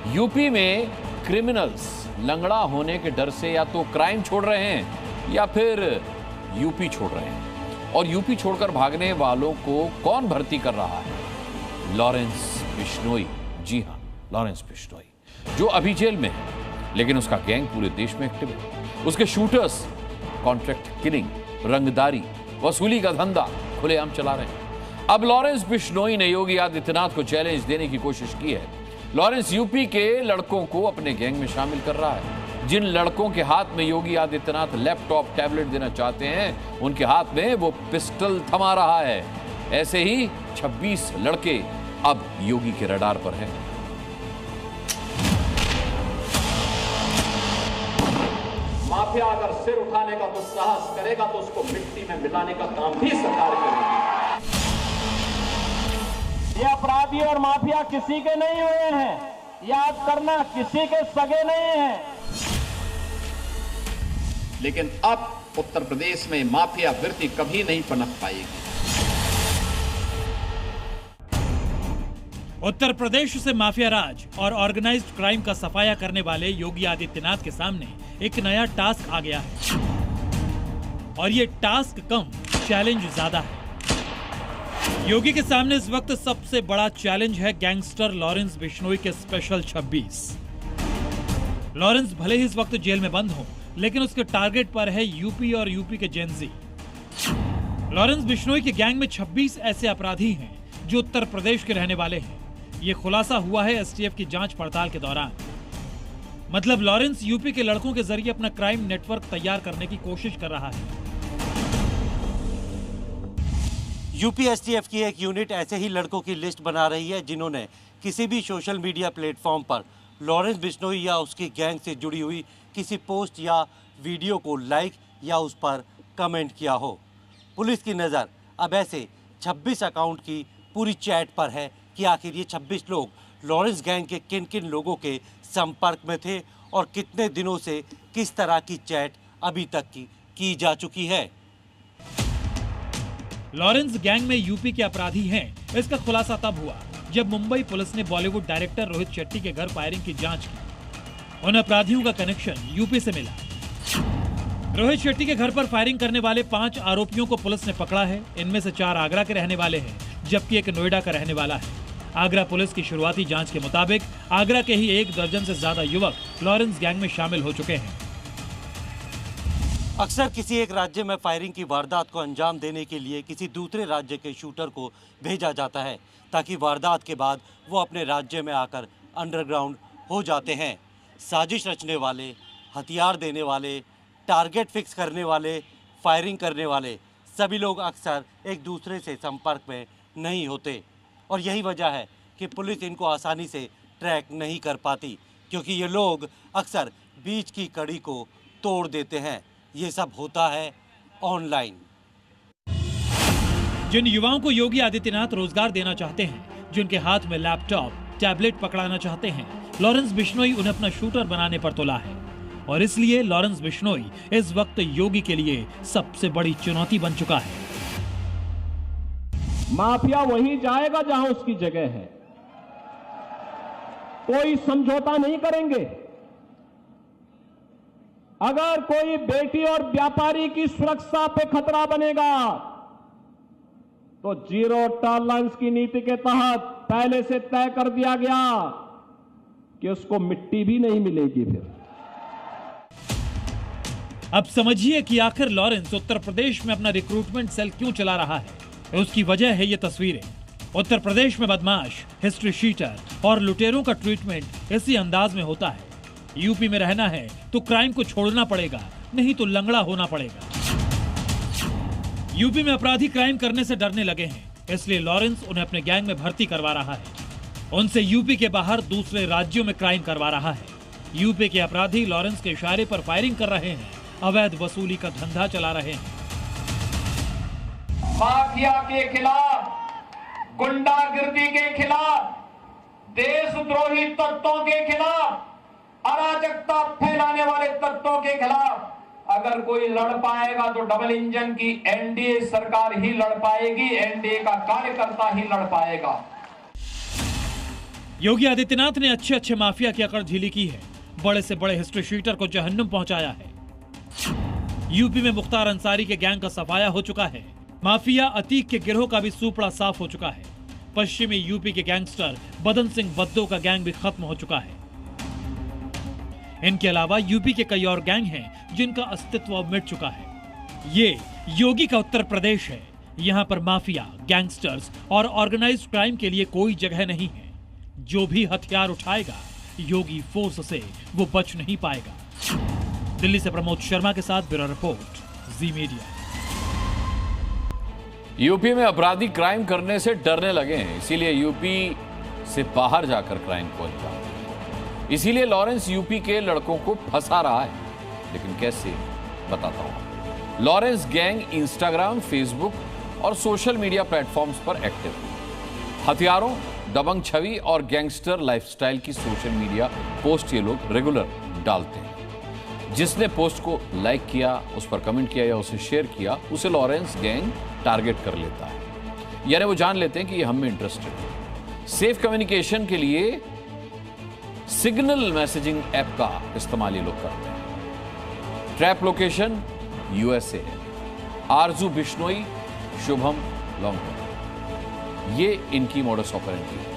UP में criminals लंगड़ा होने के डर से या तो क्राइम छोड़ रहे हैं या फिर यूपी छोड़ रहे हैं। और यूपी छोड़कर भागने वालों को कौन भर्ती कर रहा है? लॉरेंस बिश्नोई। जी हां, लॉरेंस बिश्नोई, जो अभी जेल में है, लेकिन उसका गैंग पूरे देश में एक्टिव है। उसके शूटर्स कॉन्ट्रैक्ट किलिंग, रंगदारी, वसूली का धंधा खुलेआम चला रहे हैं। अब लॉरेंस बिश्नोई ने योगी आदित्यनाथ को चैलेंज देने की कोशिश की है। लॉरेंस यूपी के लड़कों को अपने गैंग में शामिल कर रहा है। जिन लड़कों के हाथ में योगी आदित्यनाथ लैपटॉप, टैबलेट देना चाहते हैं, उनके हाथ में वो पिस्टल थमा रहा है। ऐसे ही 26 लड़के अब योगी के रडार पर हैं। माफिया अगर सिर उठाने का दुस्साहस करेगा तो उसको मिट्टी में मिलाने का काम भी सरकार करेगी। ये अपराधी और माफिया किसी के नहीं हुए हैं, याद करना, किसी के सगे नहीं हैं। लेकिन अब उत्तर प्रदेश में माफिया वृत्ति कभी नहीं पनप पाएगी। उत्तर प्रदेश से माफिया राज और ऑर्गेनाइज्ड क्राइम का सफाया करने वाले योगी आदित्यनाथ के सामने एक नया टास्क आ गया है। और ये टास्क कम, चैलेंज ज्यादा है। योगी के सामने इस वक्त सबसे बड़ा चैलेंज है गैंगस्टर लॉरेंस बिश्नोई के स्पेशल 26। लॉरेंस भले ही इस वक्त जेल में बंद हो, लेकिन उसके टारगेट पर है यूपी और यूपी के जेनजी। लॉरेंस बिश्नोई के गैंग में 26 ऐसे अपराधी हैं जो उत्तर प्रदेश के रहने वाले हैं। ये खुलासा हुआ है एसटीएफ की जांच पड़ताल के दौरान। मतलब लॉरेंस यूपी के लड़कों के जरिए अपना क्राइम नेटवर्क तैयार करने की कोशिश कर रहा है। यूपी एसटीएफ की एक यूनिट ऐसे ही लड़कों की लिस्ट बना रही है जिन्होंने किसी भी सोशल मीडिया प्लेटफॉर्म पर लॉरेंस बिश्नोई या उसकी गैंग से जुड़ी हुई किसी पोस्ट या वीडियो को लाइक या उस पर कमेंट किया हो। पुलिस की नज़र अब ऐसे 26 अकाउंट की पूरी चैट पर है कि आखिर ये 26 लोग लॉरेंस गैंग के किन किन लोगों के संपर्क में थे और कितने दिनों से किस तरह की चैट अभी तक की जा चुकी है। लॉरेंस गैंग में यूपी के अपराधी हैं, इसका खुलासा तब हुआ जब मुंबई पुलिस ने बॉलीवुड डायरेक्टर रोहित शेट्टी के घर फायरिंग की जांच की। उन अपराधियों का कनेक्शन यूपी से मिला। रोहित शेट्टी के घर पर फायरिंग करने वाले 5 आरोपियों को पुलिस ने पकड़ा है। इनमें से 4 आगरा के रहने वाले हैं, जबकि एक नोएडा का रहने वाला है। आगरा पुलिस की शुरुआती जांच के मुताबिक आगरा के ही 1 दर्जन से ज्यादा युवक लॉरेंस गैंग में शामिल हो चुके हैं। अक्सर किसी एक राज्य में फायरिंग की वारदात को अंजाम देने के लिए किसी दूसरे राज्य के शूटर को भेजा जाता है ताकि वारदात के बाद वो अपने राज्य में आकर अंडरग्राउंड हो जाते हैं। साजिश रचने वाले, हथियार देने वाले, टारगेट फिक्स करने वाले, फायरिंग करने वाले सभी लोग अक्सर एक दूसरे से संपर्क में नहीं होते और यही वजह है कि पुलिस इनको आसानी से ट्रैक नहीं कर पाती, क्योंकि ये लोग अक्सर बीच की कड़ी को तोड़ देते हैं। ये सब होता है ऑनलाइन। जिन युवाओं को योगी आदित्यनाथ रोजगार देना चाहते हैं, जिनके हाथ में लैपटॉप, टैबलेट पकड़ाना चाहते हैं, लॉरेंस बिश्नोई उन्हें अपना शूटर बनाने पर तुला है। और इसलिए लॉरेंस बिश्नोई इस वक्त योगी के लिए सबसे बड़ी चुनौती बन चुका है। माफिया वहीं जाएगा जहां उसकी जगह है, कोई समझौता नहीं करेंगे। अगर कोई बेटी और व्यापारी की सुरक्षा पे खतरा बनेगा तो जीरो टॉलरेंस की नीति के तहत पहले से तय कर दिया गया कि उसको मिट्टी भी नहीं मिलेगी। फिर अब समझिए कि आखिर लॉरेंस उत्तर प्रदेश में अपना रिक्रूटमेंट सेल क्यों चला रहा है। उसकी वजह है ये तस्वीरें। उत्तर प्रदेश में बदमाश, हिस्ट्री शीटर और लुटेरों का ट्रीटमेंट इसी अंदाज में होता है। यूपी में रहना है तो क्राइम को छोड़ना पड़ेगा, नहीं तो लंगड़ा होना पड़ेगा। यूपी में अपराधी क्राइम करने से डरने लगे हैं, इसलिए लॉरेंस उन्हें अपने गैंग में भर्ती करवा रहा है। उनसे यूपी के बाहर दूसरे राज्यों में क्राइम करवा रहा है। यूपी के अपराधी लॉरेंस के इशारे पर फायरिंग कर रहे हैं, अवैध वसूली का धंधा चला रहे हैं। माफिया के खिलाफ, गुंडागिर्दी के खिलाफ, देशद्रोही तत्वों के खिलाफ, अराजकता फैलाने वाले तत्वों के खिलाफ अगर कोई लड़ पाएगा तो डबल इंजन की एनडीए सरकार ही लड़ पाएगी, एनडीए का कार्यकर्ता ही लड़ पाएगा। योगी आदित्यनाथ ने अच्छे अच्छे माफिया की अकड़ झीली की है, बड़े से बड़े हिस्ट्री शीटर को जहन्नुम पहुंचाया है। यूपी में मुख्तार अंसारी के गैंग का सफाया हो चुका है। माफिया अतीक के गिरोह का भी सूपड़ा साफ हो चुका है। पश्चिमी यूपी के गैंगस्टर बदन सिंह बद्दो का गैंग भी खत्म हो चुका है। इनके अलावा यूपी के कई और गैंग हैं जिनका अस्तित्व अब मिट चुका है। ये योगी का उत्तर प्रदेश है। यहाँ पर माफिया, गैंगस्टर्स और ऑर्गेनाइज्ड क्राइम के लिए कोई जगह नहीं है। जो भी हथियार उठाएगा योगी फोर्स से वो बच नहीं पाएगा। दिल्ली से प्रमोद शर्मा के साथ ब्यूरो रिपोर्ट, जी मीडिया। यूपी में अपराधी क्राइम करने से डरने लगे हैं, इसीलिए यूपी से बाहर जाकर क्राइम को अंजाम देते हैं। इसीलिए लॉरेंस यूपी के लड़कों को फंसा रहा है। लेकिन कैसे, बताता हूं। लॉरेंस गैंग इंस्टाग्राम, फेसबुक और सोशल मीडिया प्लेटफॉर्म्स पर एक्टिव है। हथियारों, दबंग छवि और गैंगस्टर लाइफस्टाइल की सोशल मीडिया पोस्ट ये लोग रेगुलर डालते हैं। जिसने पोस्ट को लाइक किया, उस पर कमेंट किया या उसे शेयर किया, उसे लॉरेंस गैंग टारगेट कर लेता है। यानी वो जान लेते हैं कि ये हम में इंटरेस्टेड है। सेफ कम्युनिकेशन के लिए सिग्नल मैसेजिंग ऐप का इस्तेमाल ये लोग करते हैं। ट्रैप लोकेशन यूएसए है। आरजू बिश्नोई, शुभम लॉन्ग, ये इनकी मोडस ऑपरेंडी है।